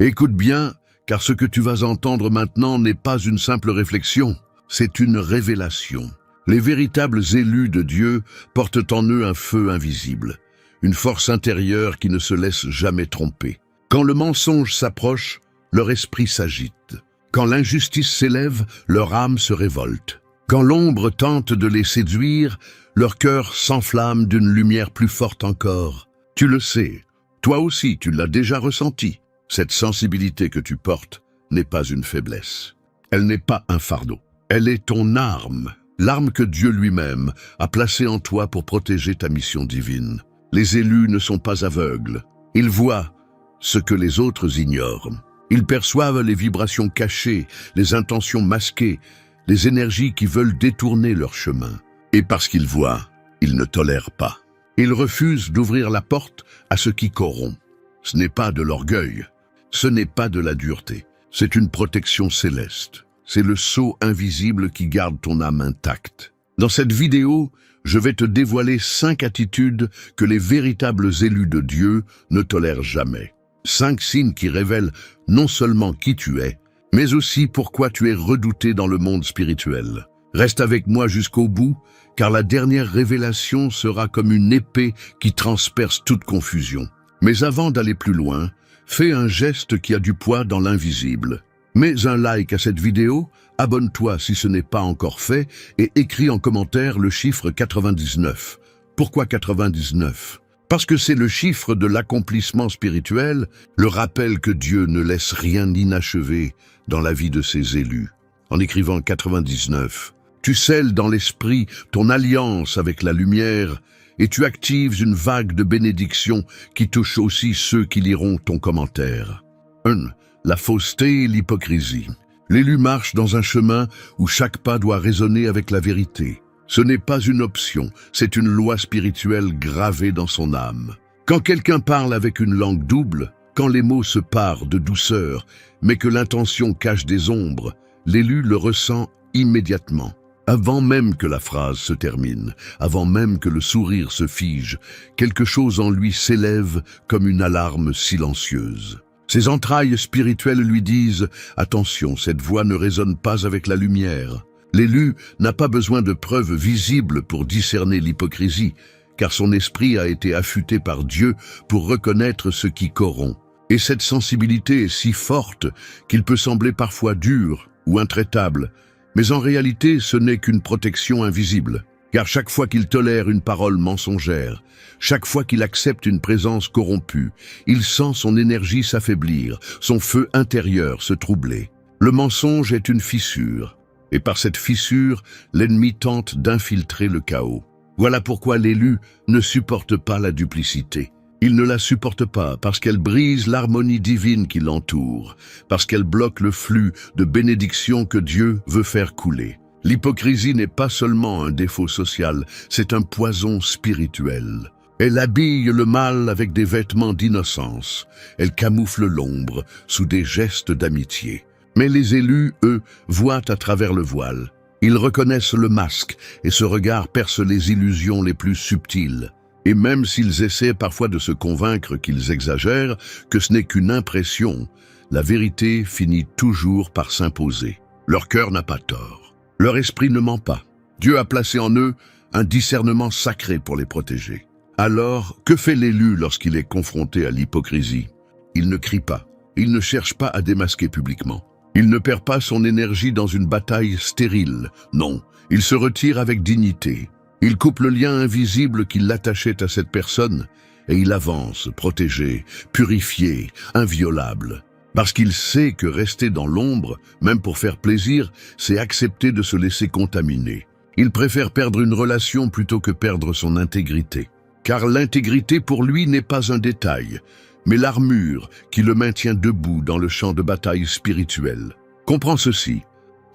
Écoute bien, car ce que tu vas entendre maintenant n'est pas une simple réflexion, c'est une révélation. Les véritables élus de Dieu portent en eux un feu invisible, une force intérieure qui ne se laisse jamais tromper. Quand le mensonge s'approche, leur esprit s'agite. Quand l'injustice s'élève, leur âme se révolte. Quand l'ombre tente de les séduire, leur cœur s'enflamme d'une lumière plus forte encore. Tu le sais, toi aussi tu l'as déjà ressenti. Cette sensibilité que tu portes n'est pas une faiblesse. Elle n'est pas un fardeau. Elle est ton arme, l'arme que Dieu lui-même a placée en toi pour protéger ta mission divine. Les élus ne sont pas aveugles. Ils voient ce que les autres ignorent. Ils perçoivent les vibrations cachées, les intentions masquées, les énergies qui veulent détourner leur chemin. Et parce qu'ils voient, ils ne tolèrent pas. Ils refusent d'ouvrir la porte à ce qui corrompt. Ce n'est pas de l'orgueil, ce n'est pas de la dureté, c'est une protection céleste. C'est le sceau invisible qui garde ton âme intacte. Dans cette vidéo, je vais te dévoiler 5 attitudes que les véritables élus de Dieu ne tolèrent jamais. 5 signes qui révèlent non seulement qui tu es, mais aussi pourquoi tu es redouté dans le monde spirituel. Reste avec moi jusqu'au bout, car la dernière révélation sera comme une épée qui transperce toute confusion. Mais avant d'aller plus loin, fais un geste qui a du poids dans l'invisible. Mets un like à cette vidéo, abonne-toi si ce n'est pas encore fait et écris en commentaire le chiffre 99. Pourquoi 99? Parce que c'est le chiffre de l'accomplissement spirituel, le rappel que Dieu ne laisse rien inachevé dans la vie de ses élus. En écrivant 99, tu scelles dans l'esprit ton alliance avec la lumière et tu actives une vague de bénédictions qui touche aussi ceux qui liront ton commentaire. 1. La fausseté et l'hypocrisie. L'élu marche dans un chemin où chaque pas doit résonner avec la vérité. Ce n'est pas une option, c'est une loi spirituelle gravée dans son âme. Quand quelqu'un parle avec une langue double, quand les mots se parent de douceur, mais que l'intention cache des ombres, l'élu le ressent immédiatement. Avant même que la phrase se termine, avant même que le sourire se fige, quelque chose en lui s'élève comme une alarme silencieuse. Ses entrailles spirituelles lui disent « Attention, cette voix ne résonne pas avec la lumière ». L'élu n'a pas besoin de preuves visibles pour discerner l'hypocrisie, car son esprit a été affûté par Dieu pour reconnaître ce qui corrompt. Et cette sensibilité est si forte qu'il peut sembler parfois dur ou intraitable, mais en réalité ce n'est qu'une protection invisible. Car chaque fois qu'il tolère une parole mensongère, chaque fois qu'il accepte une présence corrompue, il sent son énergie s'affaiblir, son feu intérieur se troubler. Le mensonge est une fissure, et par cette fissure, l'ennemi tente d'infiltrer le chaos. Voilà pourquoi l'élu ne supporte pas la duplicité. Il ne la supporte pas parce qu'elle brise l'harmonie divine qui l'entoure, parce qu'elle bloque le flux de bénédictions que Dieu veut faire couler. L'hypocrisie n'est pas seulement un défaut social, c'est un poison spirituel. Elle habille le mal avec des vêtements d'innocence. Elle camoufle l'ombre sous des gestes d'amitié. Mais les élus, eux, voient à travers le voile. Ils reconnaissent le masque et ce regard perce les illusions les plus subtiles. Et même s'ils essaient parfois de se convaincre qu'ils exagèrent, que ce n'est qu'une impression, la vérité finit toujours par s'imposer. Leur cœur n'a pas tort. Leur esprit ne ment pas. Dieu a placé en eux un discernement sacré pour les protéger. Alors, que fait l'élu lorsqu'il est confronté à l'hypocrisie? Il ne crie pas. Il ne cherche pas à démasquer publiquement. Il ne perd pas son énergie dans une bataille stérile. Non, il se retire avec dignité. Il coupe le lien invisible qui l'attachait à cette personne et il avance, protégé, purifié, inviolable. Parce qu'il sait que rester dans l'ombre, même pour faire plaisir, c'est accepter de se laisser contaminer. Il préfère perdre une relation plutôt que perdre son intégrité. Car l'intégrité pour lui n'est pas un détail, mais l'armure qui le maintient debout dans le champ de bataille spirituel. Comprends ceci,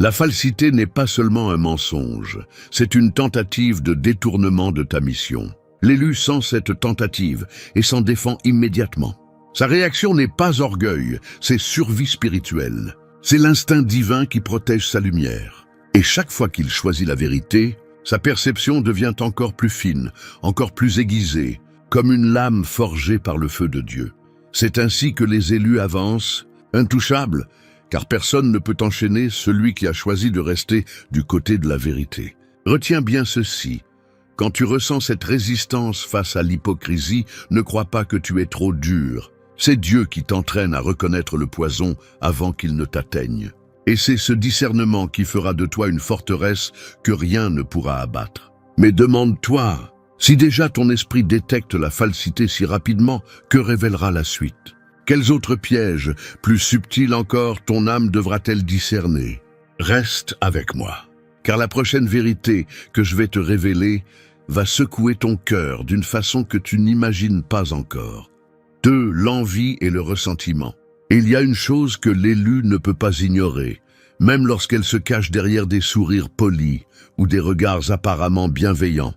la falsité n'est pas seulement un mensonge, c'est une tentative de détournement de ta mission. L'élu sent cette tentative et s'en défend immédiatement. Sa réaction n'est pas orgueil, c'est survie spirituelle. C'est l'instinct divin qui protège sa lumière. Et chaque fois qu'il choisit la vérité, sa perception devient encore plus fine, encore plus aiguisée, comme une lame forgée par le feu de Dieu. C'est ainsi que les élus avancent, Intouchable, car personne ne peut enchaîner celui qui a choisi de rester du côté de la vérité. Retiens bien ceci. Quand tu ressens cette résistance face à l'hypocrisie, ne crois pas que tu es trop dur. C'est Dieu qui t'entraîne à reconnaître le poison avant qu'il ne t'atteigne. Et c'est ce discernement qui fera de toi une forteresse que rien ne pourra abattre. Mais demande-toi, si déjà ton esprit détecte la falsité si rapidement, que révélera la suite? Quels autres pièges, plus subtils encore, ton âme devra-t-elle discerner? Reste avec moi, car la prochaine vérité que je vais te révéler va secouer ton cœur d'une façon que tu n'imagines pas encore. 2. L'envie et le ressentiment. Il y a une chose que l'élu ne peut pas ignorer, même lorsqu'elle se cache derrière des sourires polis ou des regards apparemment bienveillants.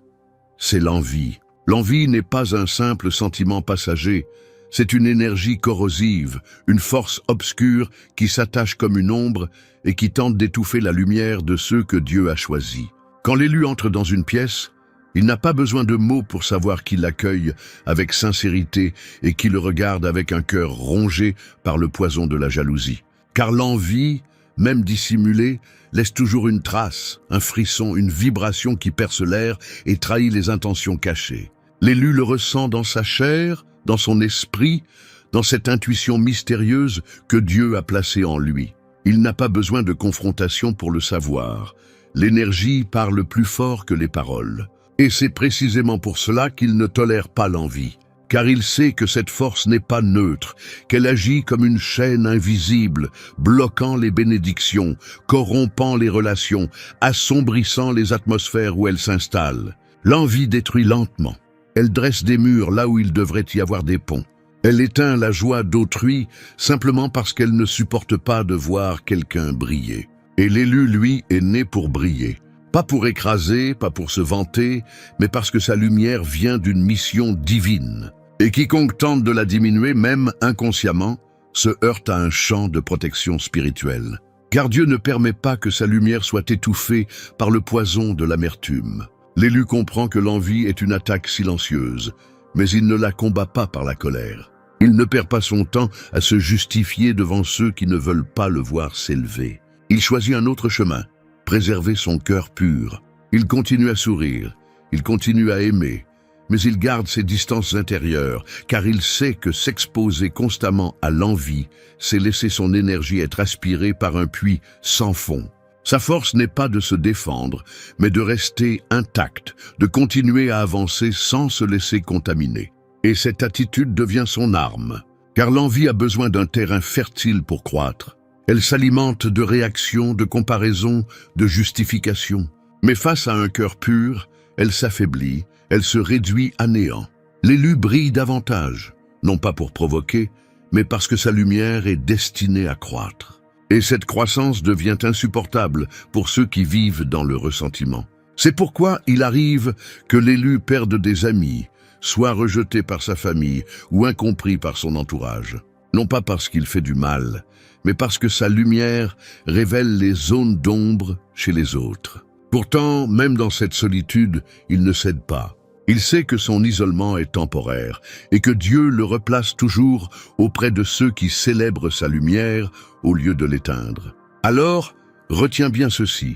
C'est l'envie. L'envie n'est pas un simple sentiment passager, c'est une énergie corrosive, une force obscure qui s'attache comme une ombre et qui tente d'étouffer la lumière de ceux que Dieu a choisis. Quand l'élu entre dans une pièce, il n'a pas besoin de mots pour savoir qui l'accueille avec sincérité et qui le regarde avec un cœur rongé par le poison de la jalousie. Car l'envie, même dissimulée, laisse toujours une trace, un frisson, une vibration qui perce l'air et trahit les intentions cachées. L'élu le ressent dans sa chair, dans son esprit, dans cette intuition mystérieuse que Dieu a placée en lui. Il n'a pas besoin de confrontation pour le savoir. L'énergie parle plus fort que les paroles. Et c'est précisément pour cela qu'il ne tolère pas l'envie, car il sait que cette force n'est pas neutre, qu'elle agit comme une chaîne invisible, bloquant les bénédictions, corrompant les relations, assombrissant les atmosphères où elle s'installe. L'envie détruit lentement. Elle dresse des murs là où il devrait y avoir des ponts. Elle éteint la joie d'autrui simplement parce qu'elle ne supporte pas de voir quelqu'un briller. Et l'élu, lui, est né pour briller. Pas pour écraser, pas pour se vanter, mais parce que sa lumière vient d'une mission divine. Et quiconque tente de la diminuer, même inconsciemment, se heurte à un champ de protection spirituelle. Car Dieu ne permet pas que sa lumière soit étouffée par le poison de l'amertume. L'élu comprend que l'envie est une attaque silencieuse, mais il ne la combat pas par la colère. Il ne perd pas son temps à se justifier devant ceux qui ne veulent pas le voir s'élever. Il choisit un autre chemin. Préserver son cœur pur. Il continue à sourire, il continue à aimer, mais il garde ses distances intérieures, car il sait que s'exposer constamment à l'envie, c'est laisser son énergie être aspirée par un puits sans fond. Sa force n'est pas de se défendre, mais de rester intact, de continuer à avancer sans se laisser contaminer. Et cette attitude devient son arme, car l'envie a besoin d'un terrain fertile pour croître. Elle s'alimente de réactions, de comparaisons, de justifications. Mais face à un cœur pur, elle s'affaiblit, elle se réduit à néant. L'élu brille davantage, non pas pour provoquer, mais parce que sa lumière est destinée à croître. Et cette croissance devient insupportable pour ceux qui vivent dans le ressentiment. C'est pourquoi il arrive que l'élu perde des amis, soit rejeté par sa famille ou incompris par son entourage. Non pas parce qu'il fait du mal, mais parce que sa lumière révèle les zones d'ombre chez les autres. Pourtant, même dans cette solitude, il ne cède pas. Il sait que son isolement est temporaire et que Dieu le replace toujours auprès de ceux qui célèbrent sa lumière au lieu de l'éteindre. Alors, retiens bien ceci.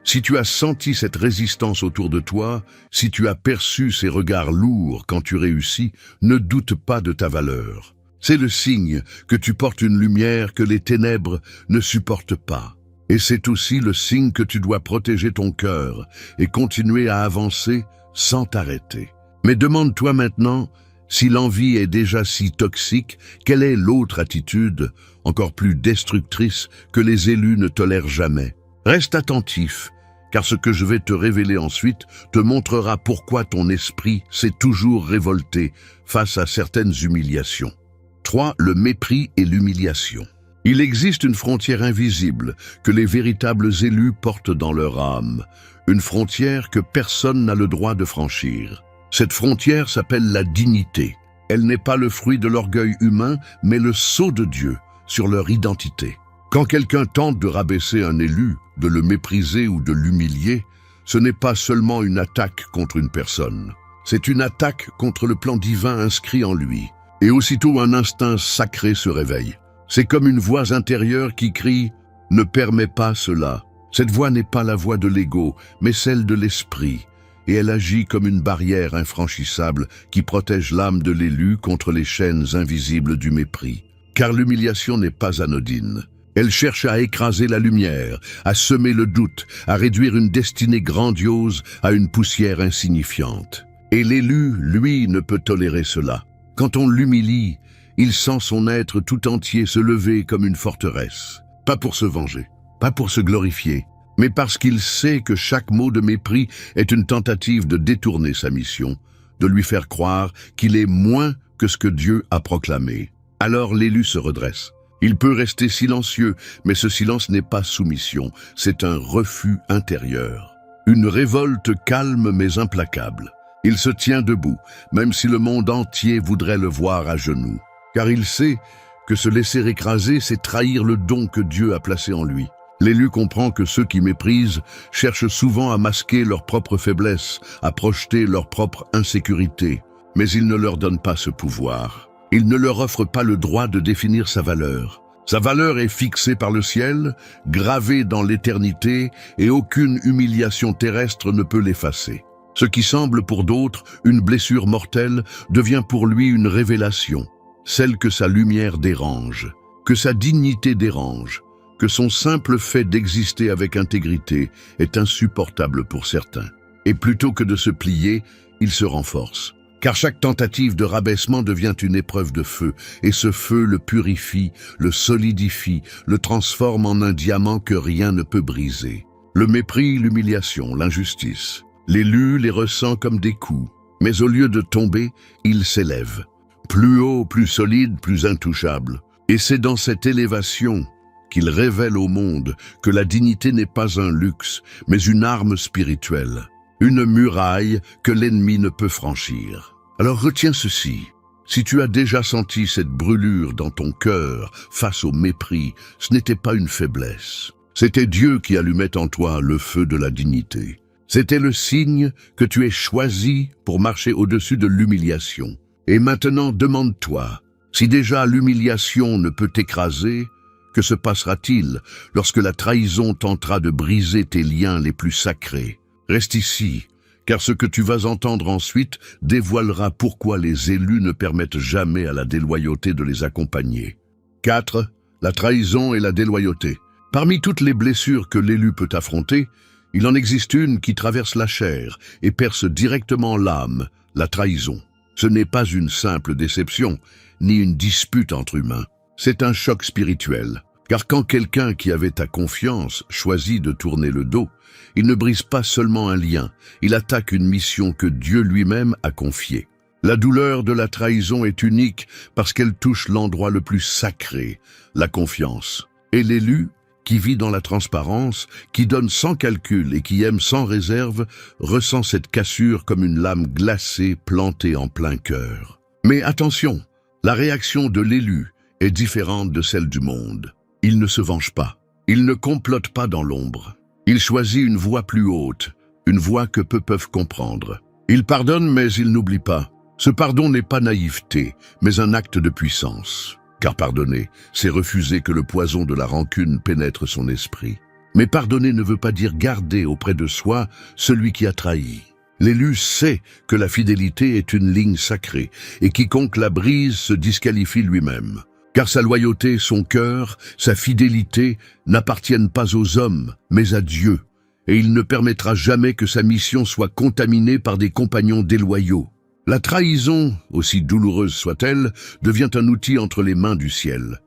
Si tu as senti cette résistance autour de toi, si tu as perçu ces regards lourds quand tu réussis, ne doute pas de ta valeur. C'est le signe que tu portes une lumière que les ténèbres ne supportent pas. Et c'est aussi le signe que tu dois protéger ton cœur et continuer à avancer sans t'arrêter. Mais demande-toi maintenant, si l'envie est déjà si toxique, quelle est l'autre attitude, encore plus destructrice, que les élus ne tolèrent jamais? Reste attentif, car ce que je vais te révéler ensuite te montrera pourquoi ton esprit s'est toujours révolté face à certaines humiliations. 3. Le mépris et l'humiliation. Il existe une frontière invisible que les véritables élus portent dans leur âme, une frontière que personne n'a le droit de franchir. Cette frontière s'appelle la dignité. Elle n'est pas le fruit de l'orgueil humain, mais le sceau de Dieu sur leur identité. Quand quelqu'un tente de rabaisser un élu, de le mépriser ou de l'humilier, ce n'est pas seulement une attaque contre une personne. C'est une attaque contre le plan divin inscrit en lui. Et aussitôt un instinct sacré se réveille. C'est comme une voix intérieure qui crie « Ne permets pas cela ». Cette voix n'est pas la voix de l'ego, mais celle de l'esprit, et elle agit comme une barrière infranchissable qui protège l'âme de l'élu contre les chaînes invisibles du mépris. Car l'humiliation n'est pas anodine. Elle cherche à écraser la lumière, à semer le doute, à réduire une destinée grandiose à une poussière insignifiante. Et l'élu, lui, ne peut tolérer cela. Quand on l'humilie, il sent son être tout entier se lever comme une forteresse. Pas pour se venger, pas pour se glorifier, mais parce qu'il sait que chaque mot de mépris est une tentative de détourner sa mission, de lui faire croire qu'il est moins que ce que Dieu a proclamé. Alors l'élu se redresse. Il peut rester silencieux, mais ce silence n'est pas soumission, c'est un refus intérieur. Une révolte calme mais implacable. Il se tient debout, même si le monde entier voudrait le voir à genoux. Car il sait que se laisser écraser, c'est trahir le don que Dieu a placé en lui. L'élu comprend que ceux qui méprisent cherchent souvent à masquer leur propre faiblesse, à projeter leur propre insécurité. Mais il ne leur donne pas ce pouvoir. Il ne leur offre pas le droit de définir sa valeur. Sa valeur est fixée par le ciel, gravée dans l'éternité, et aucune humiliation terrestre ne peut l'effacer. Ce qui semble pour d'autres une blessure mortelle devient pour lui une révélation, celle que sa lumière dérange, que sa dignité dérange, que son simple fait d'exister avec intégrité est insupportable pour certains. Et plutôt que de se plier, il se renforce. Car chaque tentative de rabaissement devient une épreuve de feu, et ce feu le purifie, le solidifie, le transforme en un diamant que rien ne peut briser. Le mépris, l'humiliation, l'injustice. L'élu les ressent comme des coups, mais au lieu de tomber, il s'élève. Plus haut, plus solide, plus intouchable. Et c'est dans cette élévation qu'il révèle au monde que la dignité n'est pas un luxe, mais une arme spirituelle, une muraille que l'ennemi ne peut franchir. Alors retiens ceci, si tu as déjà senti cette brûlure dans ton cœur face au mépris, ce n'était pas une faiblesse. C'était Dieu qui allumait en toi le feu de la dignité. C'était le signe que tu es choisi pour marcher au-dessus de l'humiliation. Et maintenant, demande-toi, si déjà l'humiliation ne peut t'écraser, que se passera-t-il lorsque la trahison tentera de briser tes liens les plus sacrés? Reste ici, car ce que tu vas entendre ensuite dévoilera pourquoi les élus ne permettent jamais à la déloyauté de les accompagner. 4. La trahison et la déloyauté. Parmi toutes les blessures que l'élu peut affronter, il en existe une qui traverse la chair et perce directement l'âme, la trahison. Ce n'est pas une simple déception, ni une dispute entre humains. C'est un choc spirituel. Car quand quelqu'un qui avait ta confiance choisit de tourner le dos, il ne brise pas seulement un lien, il attaque une mission que Dieu lui-même a confiée. La douleur de la trahison est unique parce qu'elle touche l'endroit le plus sacré, la confiance. Et l'élu, qui vit dans la transparence, qui donne sans calcul et qui aime sans réserve, ressent cette cassure comme une lame glacée plantée en plein cœur. Mais attention, la réaction de l'élu est différente de celle du monde. Il ne se venge pas, il ne complote pas dans l'ombre. Il choisit une voie plus haute, une voie que peu peuvent comprendre. Il pardonne mais il n'oublie pas. Ce pardon n'est pas naïveté, mais un acte de puissance. Car pardonner, c'est refuser que le poison de la rancune pénètre son esprit. Mais pardonner ne veut pas dire garder auprès de soi celui qui a trahi. L'élu sait que la fidélité est une ligne sacrée, et quiconque la brise se disqualifie lui-même. Car sa loyauté, son cœur, sa fidélité n'appartiennent pas aux hommes, mais à Dieu. Et il ne permettra jamais que sa mission soit contaminée par des compagnons déloyaux. La trahison, aussi douloureuse soit-elle, devient un outil entre les mains du ciel.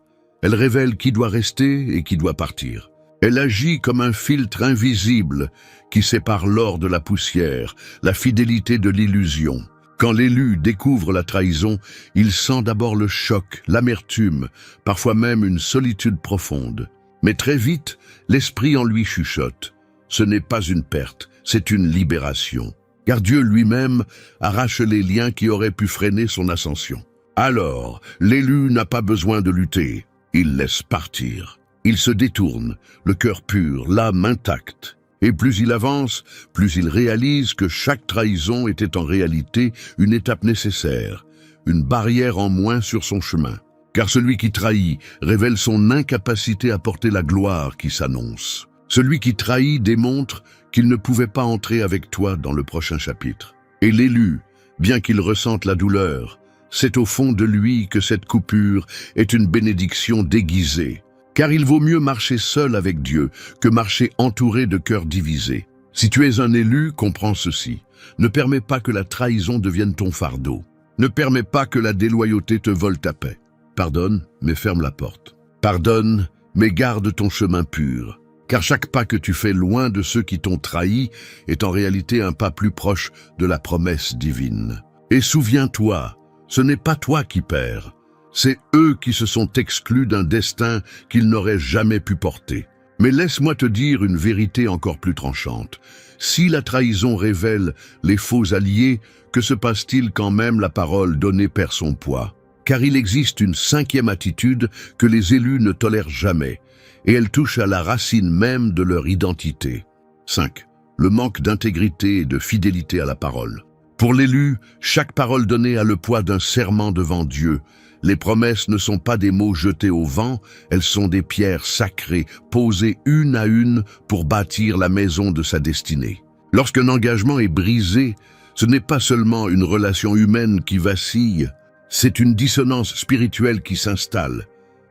Elle révèle qui doit rester et qui doit partir. Elle agit comme un filtre invisible qui sépare l'or de la poussière, la fidélité de l'illusion. Quand l'élu découvre la trahison, il sent d'abord le choc, l'amertume, parfois même une solitude profonde. Mais très vite, l'esprit en lui chuchote. Ce n'est pas une perte, c'est une libération. Car Dieu lui-même arrache les liens qui auraient pu freiner son ascension. Alors, l'élu n'a pas besoin de lutter, il laisse partir. Il se détourne, le cœur pur, l'âme intacte. Et plus il avance, plus il réalise que chaque trahison était en réalité une étape nécessaire, une barrière en moins sur son chemin. car celui qui trahit révèle son incapacité à porter la gloire qui s'annonce. Celui qui trahit démontre qu'il ne pouvait pas entrer avec toi dans le prochain chapitre. Et l'élu, bien qu'il ressente la douleur, c'est au fond de lui que cette coupure est une bénédiction déguisée. Car il vaut mieux marcher seul avec Dieu que marcher entouré de cœurs divisés. Si tu es un élu, comprends ceci. Ne permets pas que la trahison devienne ton fardeau. Ne permets pas que la déloyauté te vole ta paix. Pardonne, mais ferme la porte. Pardonne, mais garde ton chemin pur. Car chaque pas que tu fais loin de ceux qui t'ont trahi est en réalité un pas plus proche de la promesse divine. Et souviens-toi, ce n'est pas toi qui perds. C'est eux qui se sont exclus d'un destin qu'ils n'auraient jamais pu porter. Mais laisse-moi te dire une vérité encore plus tranchante. Si la trahison révèle les faux alliés, que se passe-t-il quand même la parole donnée perd son poids? Car il existe une cinquième attitude que les élus ne tolèrent jamais, et elle touche à la racine même de leur identité. 5. Le manque d'intégrité et de fidélité à la parole. Pour l'élu, chaque parole donnée a le poids d'un serment devant Dieu. Les promesses ne sont pas des mots jetés au vent, elles sont des pierres sacrées, posées une à une pour bâtir la maison de sa destinée. Lorsqu'un engagement est brisé, ce n'est pas seulement une relation humaine qui vacille, c'est une dissonance spirituelle qui s'installe,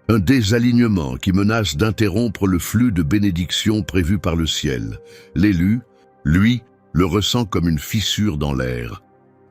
un désalignement qui menace d'interrompre le flux de bénédictions prévu par le ciel. L'élu, lui, le ressent comme une fissure dans l'air,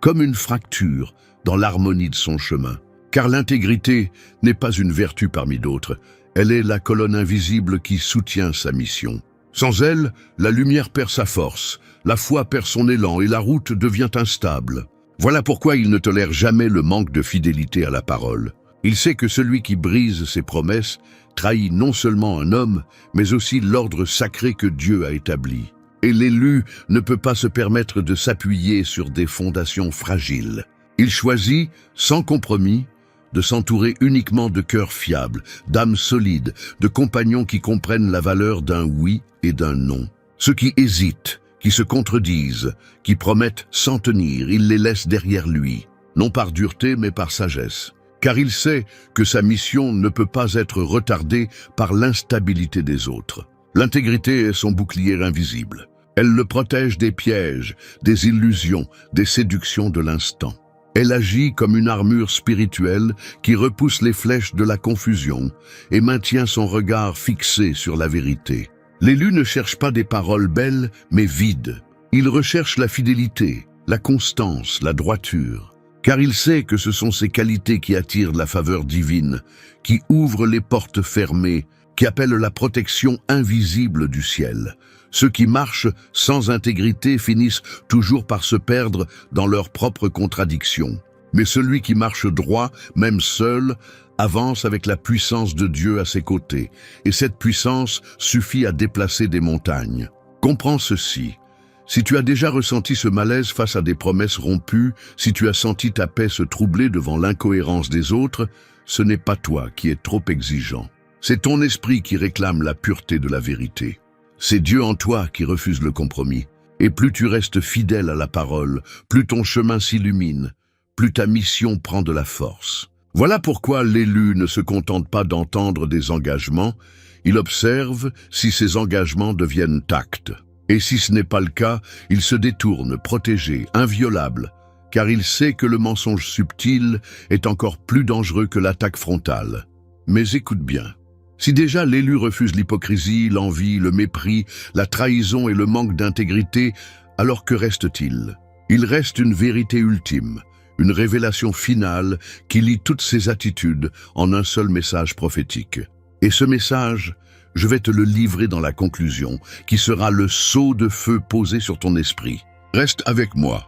comme une fracture dans l'harmonie de son chemin. Car l'intégrité n'est pas une vertu parmi d'autres, elle est la colonne invisible qui soutient sa mission. Sans elle, la lumière perd sa force, la foi perd son élan et la route devient instable. Voilà pourquoi il ne tolère jamais le manque de fidélité à la parole. Il sait que celui qui brise ses promesses trahit non seulement un homme, mais aussi l'ordre sacré que Dieu a établi. Et l'élu ne peut pas se permettre de s'appuyer sur des fondations fragiles. Il choisit, sans compromis, de s'entourer uniquement de cœurs fiables, d'âmes solides, de compagnons qui comprennent la valeur d'un oui et d'un non. Ceux qui hésitent, qui se contredisent, qui promettent sans tenir, il les laisse derrière lui, non par dureté mais par sagesse. Car il sait que sa mission ne peut pas être retardée par l'instabilité des autres. L'intégrité est son bouclier invisible. Elle le protège des pièges, des illusions, des séductions de l'instant. Elle agit comme une armure spirituelle qui repousse les flèches de la confusion et maintient son regard fixé sur la vérité. L'élu ne cherche pas des paroles belles, mais vides. Il recherche la fidélité, la constance, la droiture. Car il sait que ce sont ces qualités qui attirent la faveur divine, qui ouvrent les portes fermées, qui appellent la protection invisible du ciel. Ceux qui marchent sans intégrité finissent toujours par se perdre dans leurs propres contradictions. Mais celui qui marche droit, même seul, avance avec la puissance de Dieu à ses côtés. Et cette puissance suffit à déplacer des montagnes. Comprends ceci. Si tu as déjà ressenti ce malaise face à des promesses rompues, si tu as senti ta paix se troubler devant l'incohérence des autres, ce n'est pas toi qui es trop exigeant. C'est ton esprit qui réclame la pureté de la vérité. C'est Dieu en toi qui refuse le compromis. Et plus tu restes fidèle à la parole, plus ton chemin s'illumine, plus ta mission prend de la force. Voilà pourquoi l'élu ne se contente pas d'entendre des engagements, il observe si ces engagements deviennent actes. Et si ce n'est pas le cas, il se détourne, protégé, inviolable, car il sait que le mensonge subtil est encore plus dangereux que l'attaque frontale. Mais écoute bien. Si déjà l'élu refuse l'hypocrisie, l'envie, le mépris, la trahison et le manque d'intégrité, alors que reste-t-il? Il reste une vérité ultime, une révélation finale qui lie toutes ces attitudes en un seul message prophétique. Et ce message, je vais te le livrer dans la conclusion, qui sera le sceau de feu posé sur ton esprit. Reste avec moi.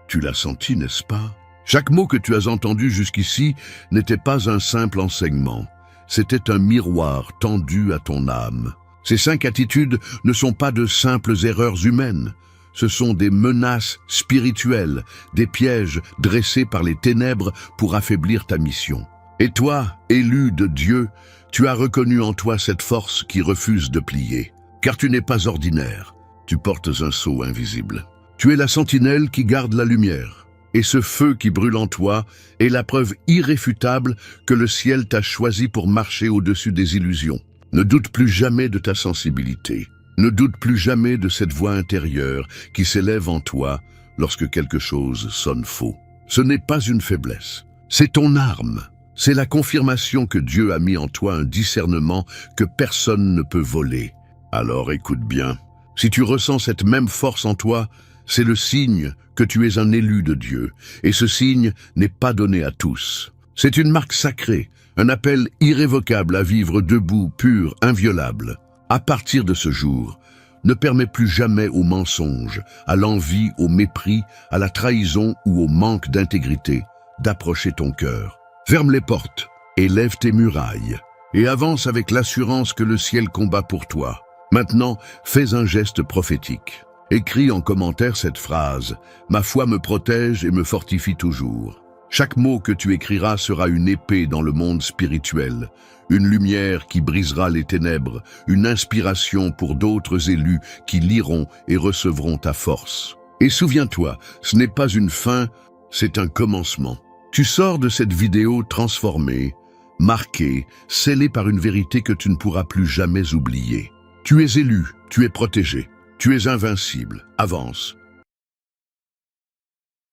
Tu l'as senti, n'est-ce pas? Chaque mot que tu as entendu jusqu'ici n'était pas un simple enseignement. C'était un miroir tendu à ton âme. Ces 5 attitudes ne sont pas de simples erreurs humaines. Ce sont des menaces spirituelles, des pièges dressés par les ténèbres pour affaiblir ta mission. Et toi, élu de Dieu, tu as reconnu en toi cette force qui refuse de plier. Car tu n'es pas ordinaire, tu portes un sceau invisible. Tu es la sentinelle qui garde la lumière. Et ce feu qui brûle en toi est la preuve irréfutable que le ciel t'a choisi pour marcher au-dessus des illusions. Ne doute plus jamais de ta sensibilité. Ne doute plus jamais de cette voix intérieure qui s'élève en toi lorsque quelque chose sonne faux. Ce n'est pas une faiblesse, c'est ton arme. C'est la confirmation que Dieu a mis en toi un discernement que personne ne peut voler. Alors écoute bien, si tu ressens cette même force en toi, c'est le signe que tu es un élu de Dieu, et ce signe n'est pas donné à tous. C'est une marque sacrée, un appel irrévocable à vivre debout, pur, inviolable. À partir de ce jour, ne permets plus jamais au mensonge, à l'envie, au mépris, à la trahison ou au manque d'intégrité d'approcher ton cœur. Ferme les portes, élève tes murailles, et avance avec l'assurance que le ciel combat pour toi. Maintenant, fais un geste prophétique. Écris en commentaire cette phrase « Ma foi me protège et me fortifie toujours ». Chaque mot que tu écriras sera une épée dans le monde spirituel, une lumière qui brisera les ténèbres, une inspiration pour d'autres élus qui liront et recevront ta force. Et souviens-toi, ce n'est pas une fin, c'est un commencement. Tu sors de cette vidéo transformée, marquée, scellée par une vérité que tu ne pourras plus jamais oublier. Tu es élu, tu es protégé, tu es invincible. Avance,